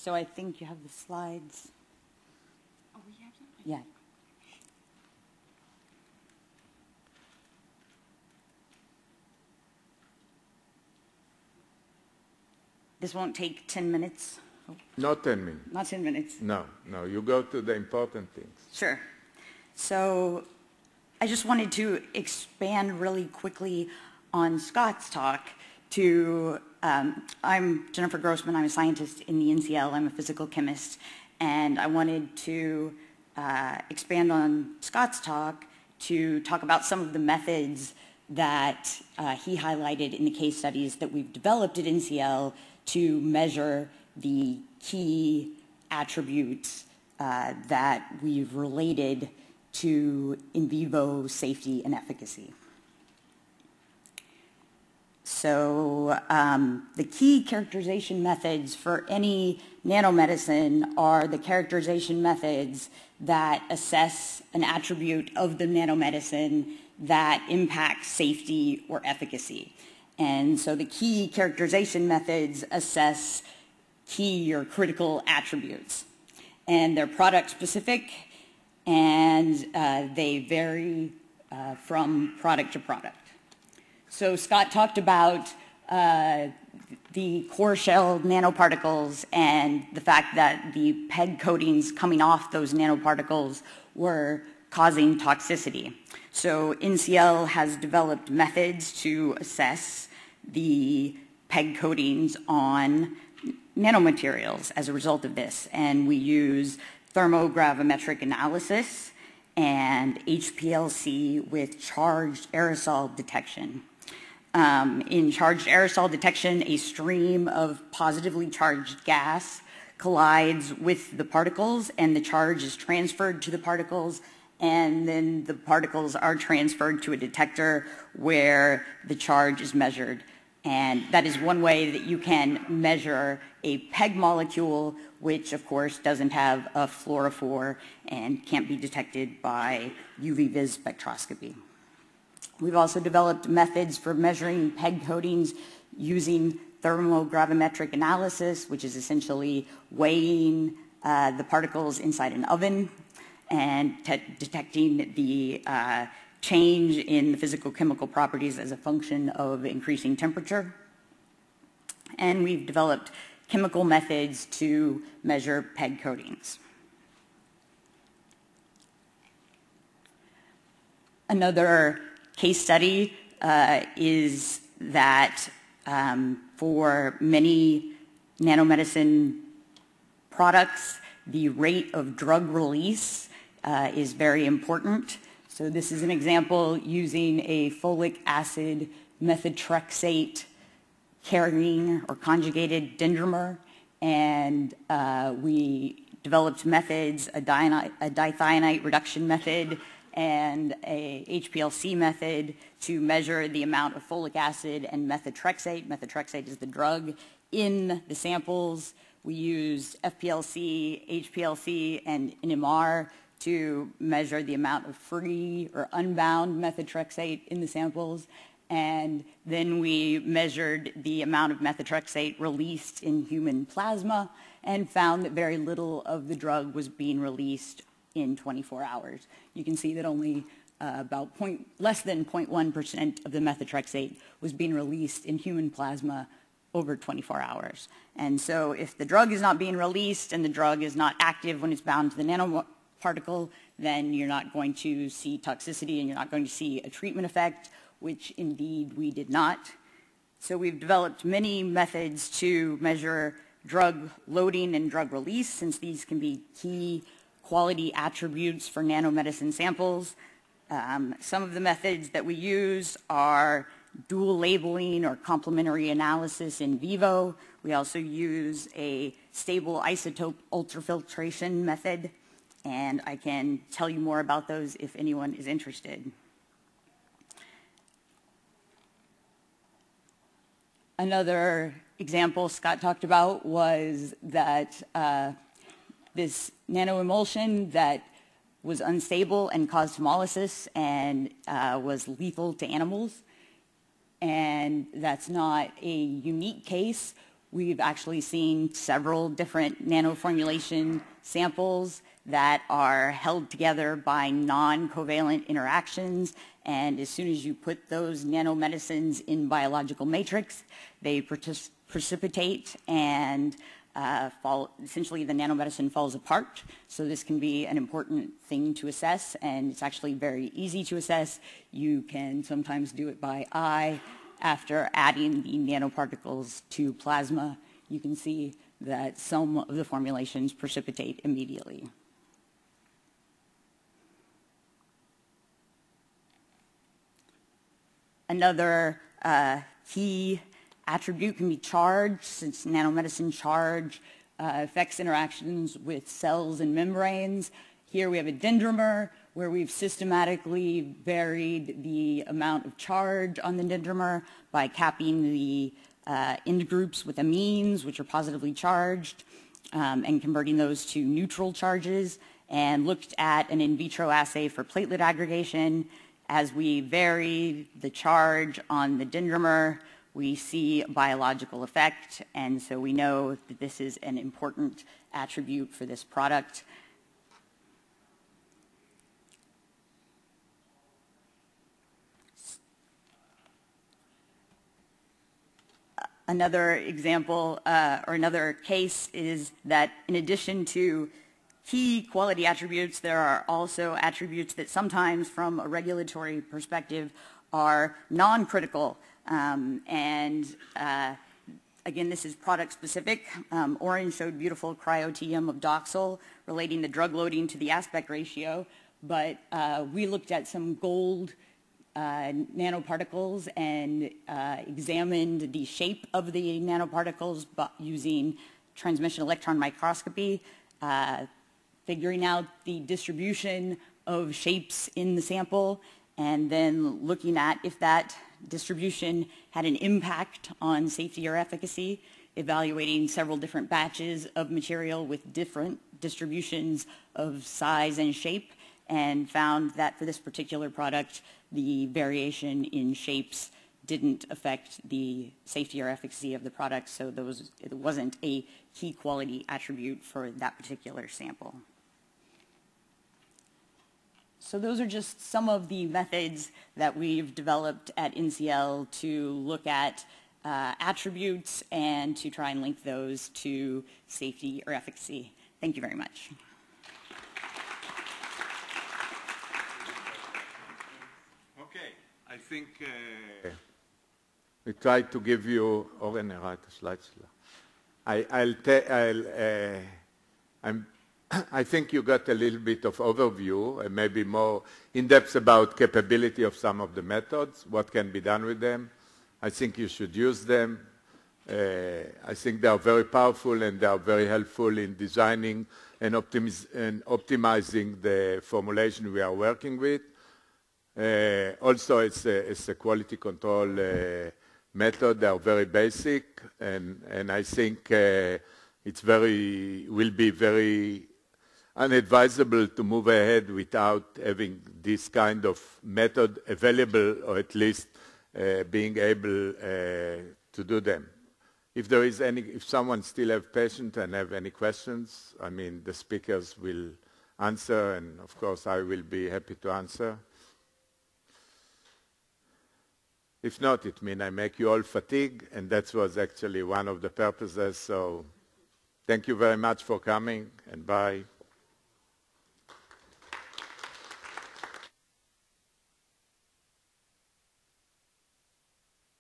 So I think you have the slides. Oh, we have them? Yeah. This won't take 10 minutes. Oh, Not 10 minutes. not 10 minutes. No, no, you go to the important things. Sure. So I just wanted to expand really quickly on Scott's talk to, I'm Jennifer Grossman, I'm a scientist in the NCL, I'm a physical chemist, and I wanted to expand on Scott's talk to talk about some of the methods that he highlighted in the case studies that we've developed at NCL to measure the key attributes that we've related to in vivo safety and efficacy. So the key characterization methods for any nanomedicine are the characterization methods that assess an attribute of the nanomedicine that impacts safety or efficacy. And so the key characterization methods assess key or critical attributes. And they're product specific, and they vary from product to product. So Scott talked about the core shell nanoparticles and the fact that the PEG coatings coming off those nanoparticles were causing toxicity. So NCL has developed methods to assess the PEG coatings on nanomaterials as a result of this. And we use thermogravimetric analysis and HPLC with charged aerosol detection. In charged aerosol detection, a stream of positively charged gas collides with the particles, and the charge is transferred to the particles, and then the particles are transferred to a detector where the charge is measured. And that is one way that you can measure a PEG molecule, which of course doesn't have a fluorophore and can't be detected by UV-vis spectroscopy. We've also developed methods for measuring PEG coatings using thermogravimetric analysis, which is essentially weighing the particles inside an oven and detecting the change in the physical-chemical properties as a function of increasing temperature. And we've developed chemical methods to measure PEG coatings. Another case study is that for many nanomedicine products, the rate of drug release is very important. So this is an example using a folic acid methotrexate carrying or conjugated dendrimer, and we developed methods, a dithionite reduction method and a HPLC method to measure the amount of folic acid and methotrexate. Methotrexate is the drug in the samples. We used FPLC, HPLC, and NMR to measure the amount of free or unbound methotrexate in the samples. And then we measured the amount of methotrexate released in human plasma and found that very little of the drug was being released in 24 hours. You can see that only less than 0.1% of the methotrexate was being released in human plasma over 24 hours. And so if the drug is not being released and the drug is not active when it's bound to the nanoparticle, then you're not going to see toxicity and you're not going to see a treatment effect, which indeed we did not. So we've developed many methods to measure drug loading and drug release, since these can be key quality attributes for nanomedicine samples. Some of the methods that we use are dual labeling or complementary analysis in vivo. We also use a stable isotope ultrafiltration method, and I can tell you more about those if anyone is interested. Another example Scott talked about was that this nanoemulsion that was unstable and caused hemolysis and was lethal to animals. And that's not a unique case. we've actually seen several different nanoformulation samples that are held together by non-covalent interactions, and as soon as you put those nanomedicines in biological matrix, they precipitate and essentially the nanomedicine falls apart. So this can be an important thing to assess, and it's actually very easy to assess. You can sometimes do it by eye. After adding the nanoparticles to plasma, you can see that some of the formulations precipitate immediately. Another key attribute can be charge, since Nanomedicine Charge affects interactions with cells and membranes. Here we have a dendrimer where we've systematically varied the amount of charge on the dendrimer by capping the end groups with amines, which are positively charged, and converting those to neutral charges, and looked at an in vitro assay for platelet aggregation. As we vary the charge on the dendrimer, we see a biological effect, and so we know that this is an important attribute for this product. Another example or another case is that in addition to key quality attributes, there are also attributes that sometimes from a regulatory perspective are non-critical. Again, this is product specific. Orange showed beautiful cryo-TM of Doxil relating the drug loading to the aspect ratio, but we looked at some gold nanoparticles and examined the shape of the nanoparticles using transmission electron microscopy, figuring out the distribution of shapes in the sample, and then looking at if that distribution had an impact on safety or efficacy, evaluating several different batches of material with different distributions of size and shape, and found that for this particular product, the variation in shapes didn't affect the safety or efficacy of the product, so it wasn't a key quality attribute for that particular sample. So those are just some of the methods that we've developed at NCL to look at attributes and to try and link those to safety or efficacy. Thank you very much. Okay, I think we tried to give you I think you got a little bit of overview and maybe more in-depth about capability of some of the methods, what can be done with them. I think you should use them. I think they are very powerful and they are very helpful in designing and optimizing the formulation we are working with. Also, it's a quality control method. They are very basic, and I think will be very unadvisable to move ahead without having this kind of method available, or at least being able to do them. If someone still have patience and have any questions, I mean, the speakers will answer, and of course I will be happy to answer. If not, it means I make you all fatigue, and that was actually one of the purposes. So thank you very much for coming, and bye.